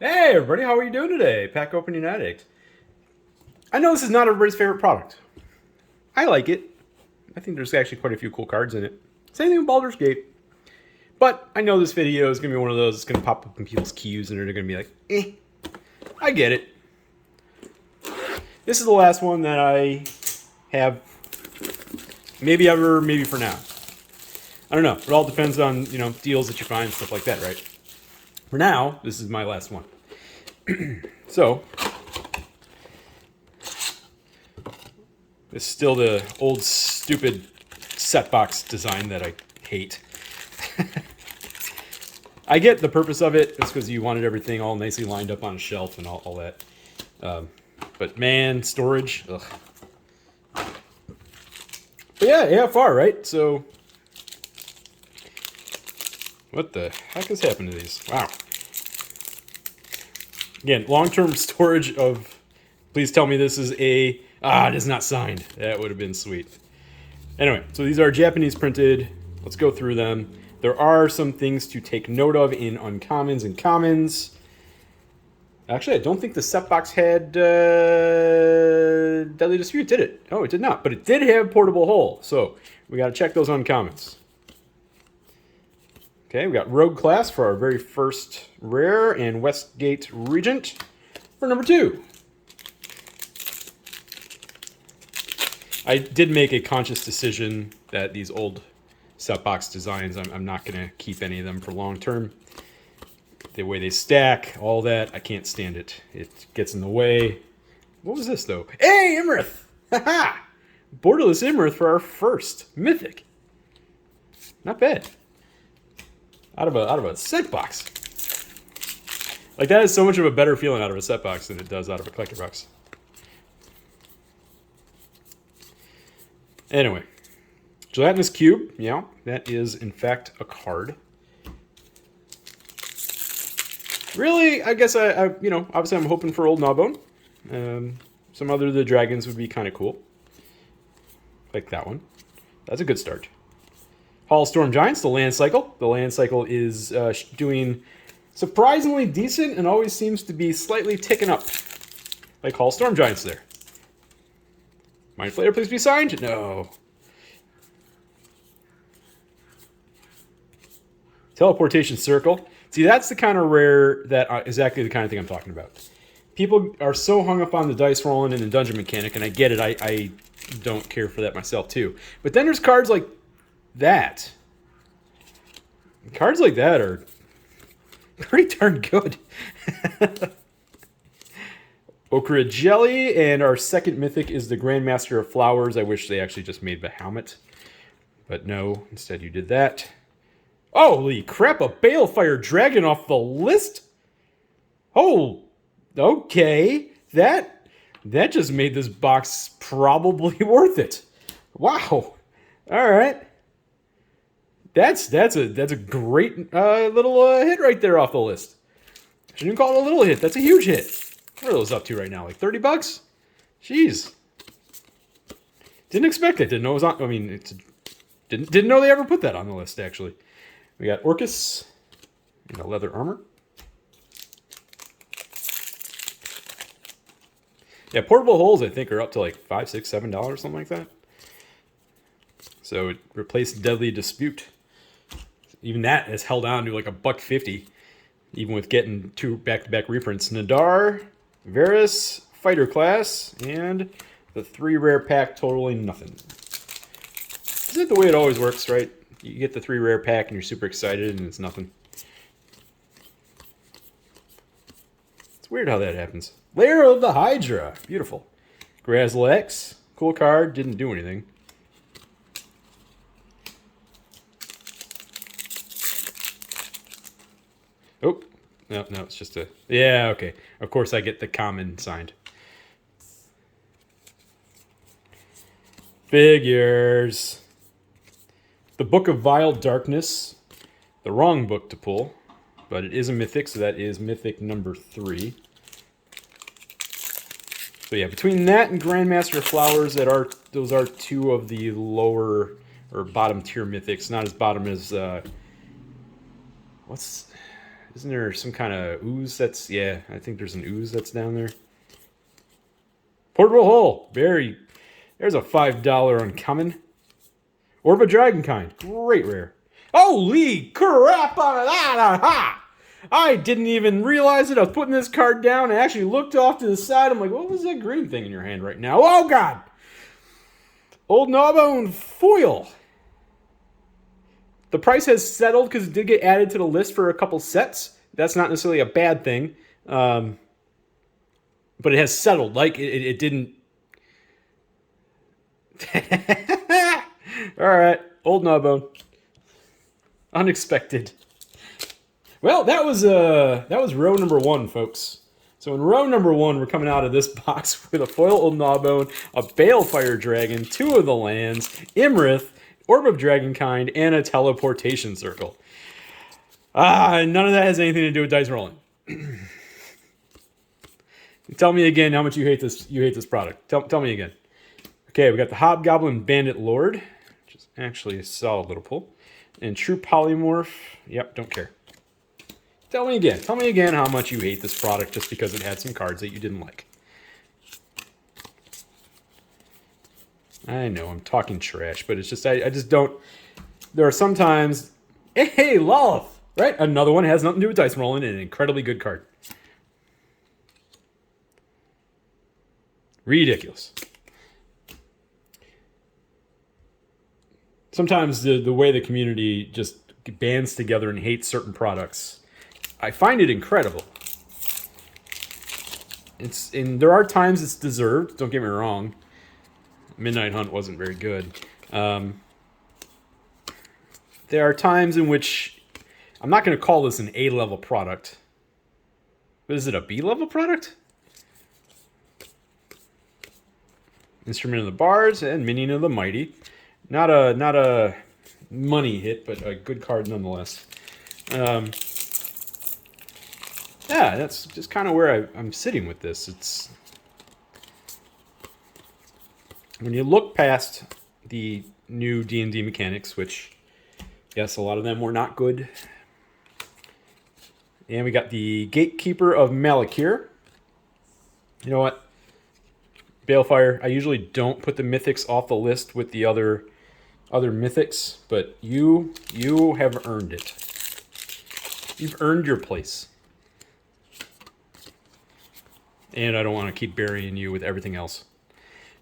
Hey everybody, how are you doing today? Pack Opening Addict. I know this is not everybody's favorite product. I like it. I think there's actually quite a few cool cards in it. Same thing with Baldur's Gate. But I know this video is going to be one of those that's going to pop up in people's queues and they're going to be like, I get it. This is the last one that I have, maybe ever, maybe for now. I don't know. It all depends on, deals that you find, stuff like that, right? For now, this is my last one. So, it's still the old stupid set box design that I hate. I get the purpose of it. It's because you wanted everything all nicely lined up on a shelf and all that. But man, storage. Ugh. But yeah, AFR, right? So, what the heck has happened to these? Wow. Again, long-term storage of. Please tell me this is a. It is not signed. That would have been sweet. Anyway, so these are Japanese printed. Let's go through them. There are some things to take note of in uncommons and commons. Actually, I don't think the set box had Deadly Dispute, did it? Oh, it did not. But it did have Portable Hole. So we got to check those uncommons. Okay, we got Rogue Class for our very first rare and Westgate Regent for number 2. I did make a conscious decision that these old set box designs, I'm not going to keep any of them for long term. The way they stack, all that, I can't stand it. It gets in the way. What was this, though? Hey, Imrith! Haha! Borderless Imrith for our first Mythic. Not bad. Out of a set box. Like, that is so much of a better feeling out of a set box than it does out of a collector box. Anyway, Gelatinous Cube, yeah, that is in fact a card. Really, I guess I obviously I'm hoping for Old Gnawbone. Some other of the dragons would be kind of cool. Like that one. That's a good start. Hall Storm Giants, the land cycle. The land cycle is doing surprisingly decent and always seems to be slightly ticking up. Like Hall Storm Giants there. Mind Flayer, please be signed? No. Teleportation Circle. See, that's the kind of rare that exactly the kind of thing I'm talking about. People are so hung up on the dice rolling and the dungeon mechanic, and I get it. I don't care for that myself, too. But then there's cards like that. Cards like that are pretty darn good. Okra Jelly, and our second mythic is the Grandmaster of Flowers. I wish they actually just made Bahamut. But no, instead you did that. Holy crap, a Balefire Dragon off the list? Oh, okay. That just made this box probably worth it. Wow. All right. That's a great little hit right there off the list. I shouldn't even call it a little hit. That's a huge hit. What are those up to right now? Like $30? Jeez. Didn't expect it. Didn't know it was on. I mean, didn't know they ever put that on the list. Actually, we got Orcus in a leather armor. Yeah, portable holes I think are up to like $5, $6, $7, something like that. So it replaced Deadly Dispute. Even that has held on to like $1.50, even with getting 2 back-to-back reprints. Nadar, Varus, Fighter Class, and the 3 rare pack totaling nothing. Isn't it the way it always works, right? You get the 3 rare pack and you're super excited and it's nothing. It's weird how that happens. Lair of the Hydra. Beautiful. Grazzle X. Cool card. Didn't do anything. Oh. No, it's just a... Yeah, okay. Of course I get the common signed. Figures. The Book of Vile Darkness. The wrong book to pull. But it is a mythic, so that is mythic number 3. So yeah, between that and Grandmaster Flowers, those are 2 of the lower or bottom tier mythics. Not as bottom as... Isn't there some kind of ooze that's... Yeah, I think there's an ooze that's down there. Portable Hole. There's a $5 uncommon. Orb of Dragonkind. Great rare. Holy crap on that! Aha! I didn't even realize it. I was putting this card down and actually looked off to the side. I'm like, what was that green thing in your hand right now? Oh, God! Old Gnawbone Foil. The price has settled because it did get added to the list for a couple sets. That's not necessarily a bad thing. But it has settled. Like, it didn't... All right. Old Gnawbone. Unexpected. Well, that was row number 1, folks. So in row number 1, we're coming out of this box with a foil Old Gnawbone, a Balefire Dragon, 2 of the lands, Imrith, Orb of Dragonkind, and a Teleportation Circle. None of that has anything to do with dice rolling. Tell me again how much you hate this. You hate this product. Tell me again. Okay, we got the Hobgoblin Bandit Lord, which is actually a solid little pull, and True Polymorph. Yep, don't care. Tell me again. Tell me again how much you hate this product just because it had some cards that you didn't like. I know I'm talking trash, but it's just I just don't. There are some times. Hey, Lolith, right? Another one has nothing to do with dice rolling and an incredibly good card. Ridiculous. Sometimes the way the community just bands together and hates certain products, I find it incredible. And there are times it's deserved. Don't get me wrong. Midnight Hunt wasn't very good. There are times in which I'm not going to call this an A-level product. But is it a B-level product? Instrument of the Bards and Minion of the Mighty. Not a money hit, but a good card nonetheless. Yeah, that's just kind of where I'm sitting with this. It's when you look past the new D&D mechanics, which, yes, a lot of them were not good. And we got the Gatekeeper of Malakir. You know what? Balefire, I usually don't put the mythics off the list with the other mythics, but you have earned it. You've earned your place. And I don't want to keep burying you with everything else.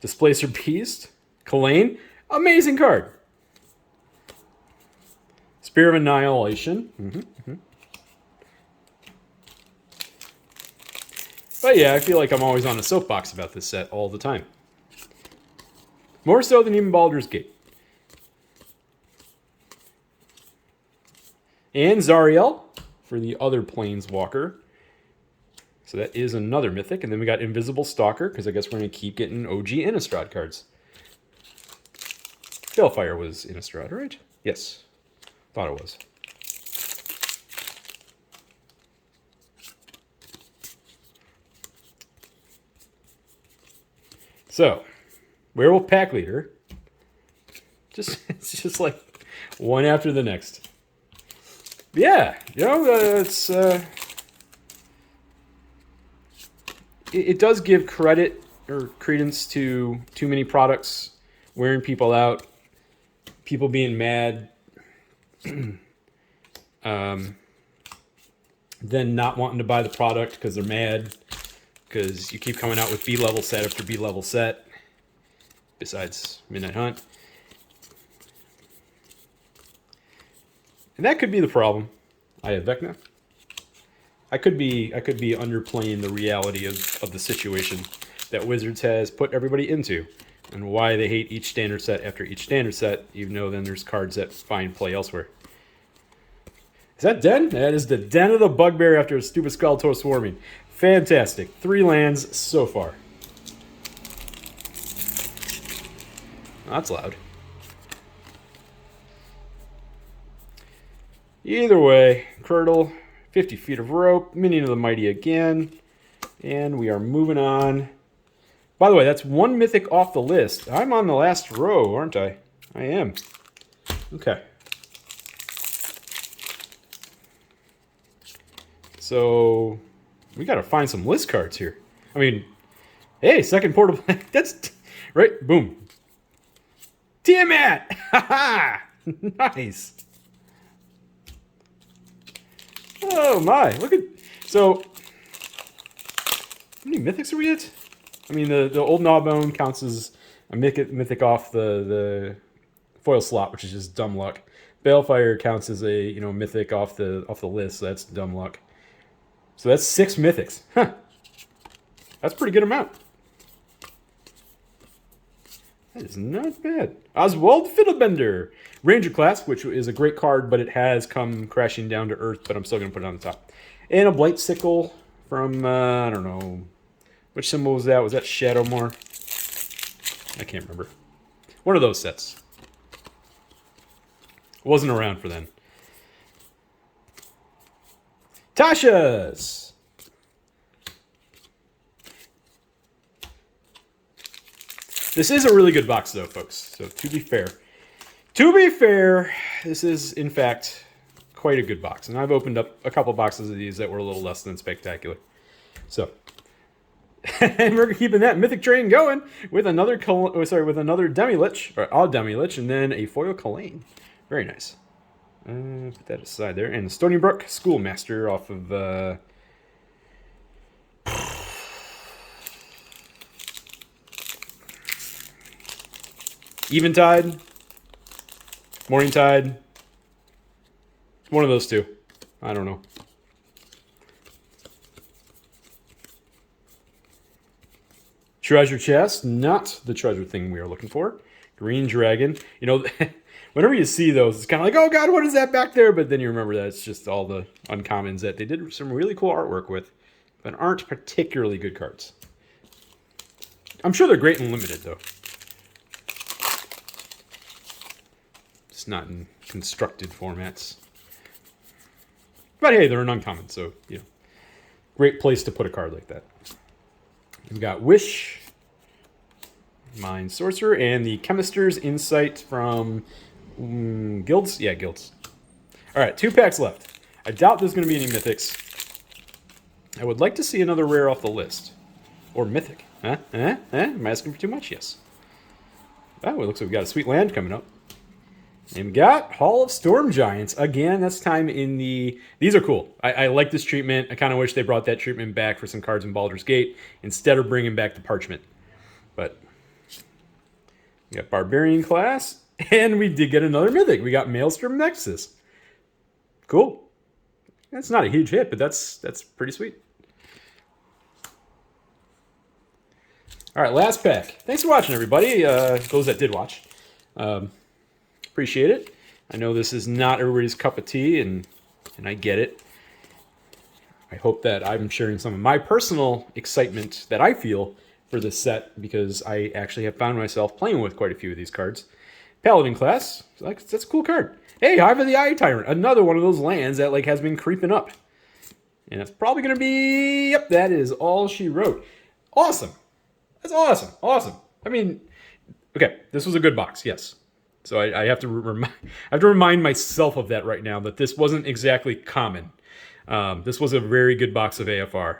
Displacer Beast, Kalane, amazing card. Spear of Annihilation. But yeah, I feel like I'm always on a soapbox about this set all the time. More so than even Baldur's Gate. And Zariel for the other Planeswalker. So that is another mythic. And then we got Invisible Stalker, because I guess we're going to keep getting OG Innistrad cards. Balefire was Innistrad, right? Yes. Thought it was. So, Werewolf Pack Leader. It's just like one after the next. Yeah, you know, it does give credit or credence to too many products wearing people out, people being mad, then not wanting to buy the product because they're mad because you keep coming out with B-level set after B-level set, besides Midnight Hunt. And that could be the problem. I have Vecna. I could be underplaying the reality of the situation that Wizards has put everybody into, and why they hate each standard set after each standard set, even though then there's cards that find play elsewhere. Is that Den? That is the Den of the Bugbear after a stupid Skeletor swarming. Fantastic. 3 lands so far. That's loud. Either way, Curdle, 50 feet of rope, Minion of the Mighty again, and we are moving on. By the way, that's one mythic off the list. I'm on the last row, aren't I? I am. Okay. So we got to find some list cards here. I mean, hey, second portable. That's right. Boom. Tiamat. Ha nice. Oh my! Look at so. How many mythics are we at? I mean, the old Gnawbone counts as a mythic off the foil slot, which is just dumb luck. Balefire counts as a mythic off the list, so that's dumb luck. So that's 6 mythics. Huh. That's a pretty good amount. That is not bad. Oswald Fiddlebender. Ranger class, which is a great card, but it has come crashing down to earth, but I'm still going to put it on the top. And a Blight Sickle from, I don't know. Which symbol was that? Was that Shadowmoor? I can't remember. One of those sets. Wasn't around for then. Tasha's. This is a really good box, though, folks. So to be fair, this is in fact quite a good box, and I've opened up a couple boxes of these that were a little less than spectacular. So, and we're keeping that mythic train going with another Demi-Lich, or a Demi-Lich, and then a foil Kalane. Very nice. Put that aside there. And Stony Brook Schoolmaster off of Eventide, Morningtide. One of those two. I don't know. Treasure chest, not the treasure thing we are looking for. Green Dragon. You know, whenever you see those, it's kind of like, oh god, what is that back there? But then you remember that it's just all the uncommons that they did some really cool artwork with, but aren't particularly good cards. I'm sure they're great and limited, though. Just not in constructed formats. But hey, they're an uncommon, so, great place to put a card like that. We've got Wish, Mind Sorcerer, and the Chemister's Insight from Guilds? Yeah, Guilds. All right, 2 packs left. I doubt there's going to be any Mythics. I would like to see another rare off the list. Or Mythic. Huh? Am I asking for too much? Yes. Oh, it looks like we got a sweet land coming up. And we got Hall of Storm Giants. Again, that's time in the... These are cool. I like this treatment. I kind of wish they brought that treatment back for some cards in Baldur's Gate instead of bringing back the Parchment. But we got Barbarian class. And we did get another Mythic. We got Maelstrom Nexus. Cool. That's not a huge hit, but that's pretty sweet. All right, last pack. Thanks for watching, everybody. Those that did watch. Appreciate it. I know this is not everybody's cup of tea, and I get it. I hope that I'm sharing some of my personal excitement that I feel for this set, because I actually have found myself playing with quite a few of these cards. Paladin class, that's a cool card. Hey, Hive of the Eye Tyrant, another one of those lands that has been creeping up. And it's probably going to be, yep, that is all she wrote. Awesome. That's awesome. Awesome. I mean, okay, this was a good box, yes. So I have to remind myself of that right now, that this wasn't exactly common. This was a very good box of AFR.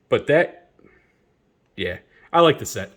But that, yeah, I like the set.